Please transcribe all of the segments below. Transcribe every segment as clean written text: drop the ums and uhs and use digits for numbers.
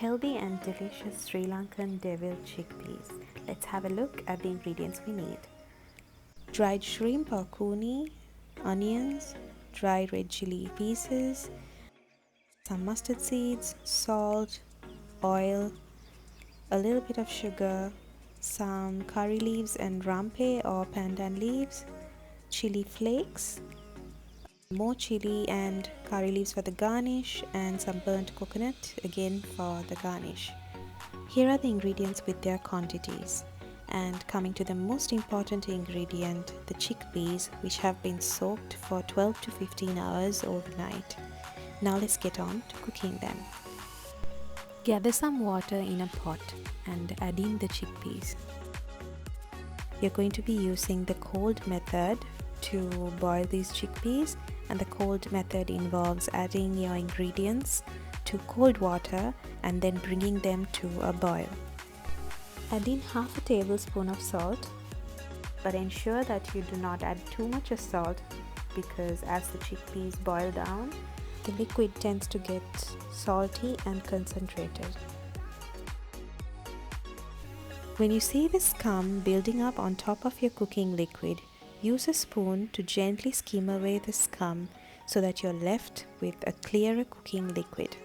Healthy and delicious Sri Lankan devil chickpeas. Let's have a look at the ingredients we need. Dried shrimp or kuni, onions, dry red chili pieces, some mustard seeds, salt, oil, a little bit of sugar, some curry leaves and rampe or pandan leaves, chili flakes, more chili and curry leaves for the garnish, and some burnt coconut again for the garnish. Here are the ingredients with their quantities. And coming to the most important ingredient, the chickpeas, which have been soaked for 12 to 15 hours overnight. Now let's get on to cooking them. Gather some water in a pot and add in the chickpeas. You're going to be using the cold method to boil these chickpeas, and the cold method involves adding your ingredients to cold water and then bringing them to a boil. Add in half a tablespoon of salt, but ensure that you do not add too much of salt, because as the chickpeas boil down, the liquid tends to get salty and concentrated. When you see the scum building up on top of your cooking liquid, use a spoon to gently skim away the scum so that you're left with a clearer cooking liquid.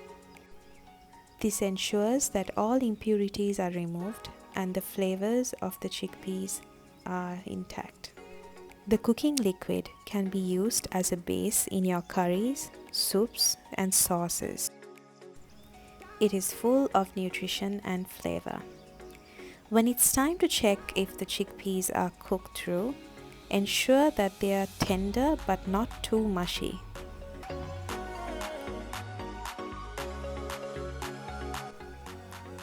This ensures that all impurities are removed and the flavors of the chickpeas are intact. The cooking liquid can be used as a base in your curries, soups, and sauces. It is full of nutrition and flavor. When it's time to check if the chickpeas are cooked through, ensure that they are tender but not too mushy.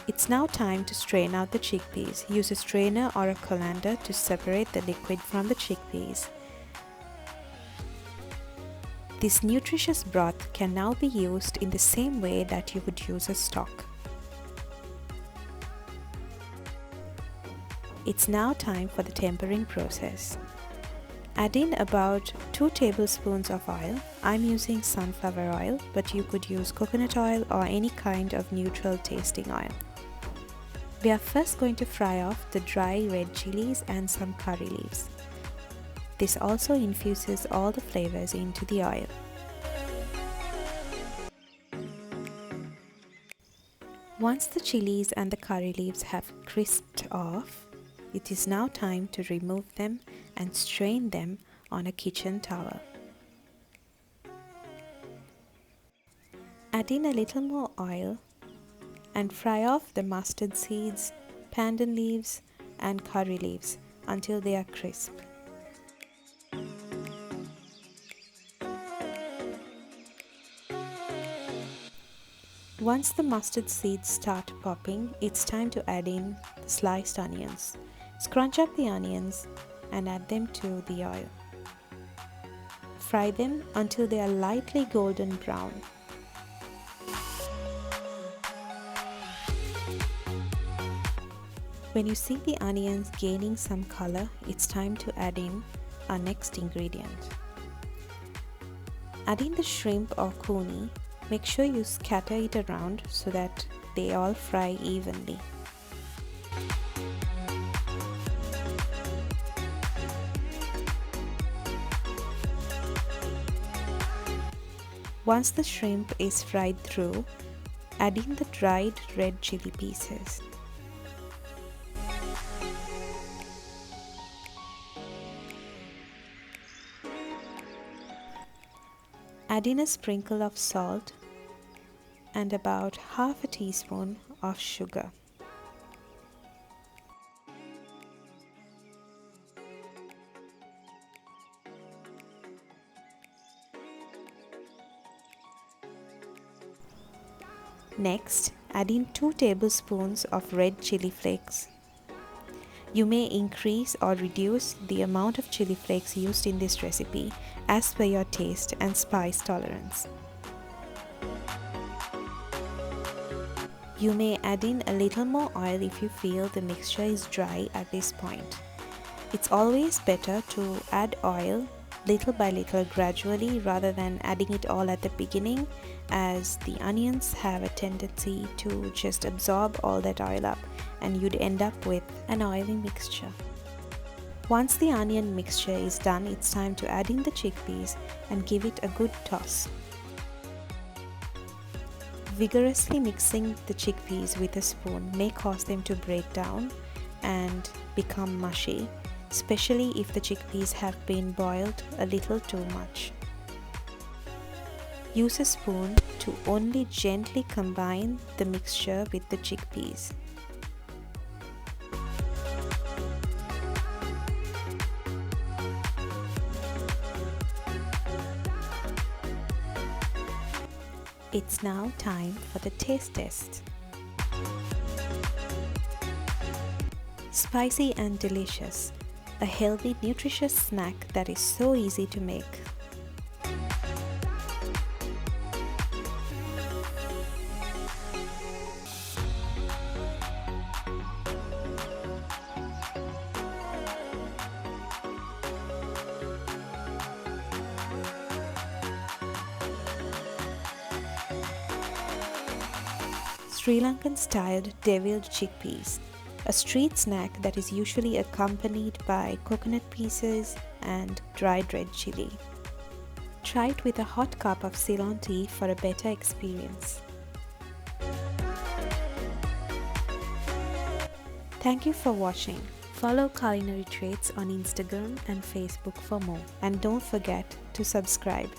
It's now time to strain out the chickpeas. Use a strainer or a colander to separate the liquid from the chickpeas. This nutritious broth can now be used in the same way that you would use a stock. It's now time for the tempering process. Add in about 2 tablespoons of oil. I'm using sunflower oil, but you could use coconut oil or any kind of neutral tasting oil. We are first going to fry off the dry red chilies and some curry leaves. This also infuses all the flavors into the oil. Once the chilies and the curry leaves have crisped off, it is now time to remove them and strain them on a kitchen towel. Add in a little more oil and fry off the mustard seeds, pandan leaves, and curry leaves until they are crisp. Once the mustard seeds start popping, it's time to add in the sliced onions. Scrunch up the onions and add them to the oil. Fry them until they are lightly golden brown. When you see the onions gaining some color, it's time to add in our next ingredient. Add in the shrimp or kuni. Make sure you scatter it around so that they all fry evenly. Once the shrimp is fried through, add in the dried red chili pieces. Add in a sprinkle of salt and about half a teaspoon of sugar. Next, add in 2 tablespoons of red chili flakes. You may increase or reduce the amount of chili flakes used in this recipe as per your taste and spice tolerance. You may add in a little more oil if you feel the mixture is dry at this point. It's always better to add oil little by little gradually rather than adding it all at the beginning, as the onions have a tendency to just absorb all that oil up and you'd end up with an oily mixture. Once the onion mixture is done, it's time to add in the chickpeas and give it a good toss. Vigorously mixing the chickpeas with a spoon may cause them to break down and become mushy, especially if the chickpeas have been boiled a little too much. Use a spoon to only gently combine the mixture with the chickpeas. It's now time for the taste test. Spicy and delicious, a healthy, nutritious snack that is so easy to make. Sri Lankan styled deviled chickpeas, a street snack that is usually accompanied by coconut pieces and dried red chilli. Try it with a hot cup of Ceylon tea for a better experience. Thank you for watching. Follow Culinary Traits on Instagram and Facebook for more. And don't forget to subscribe.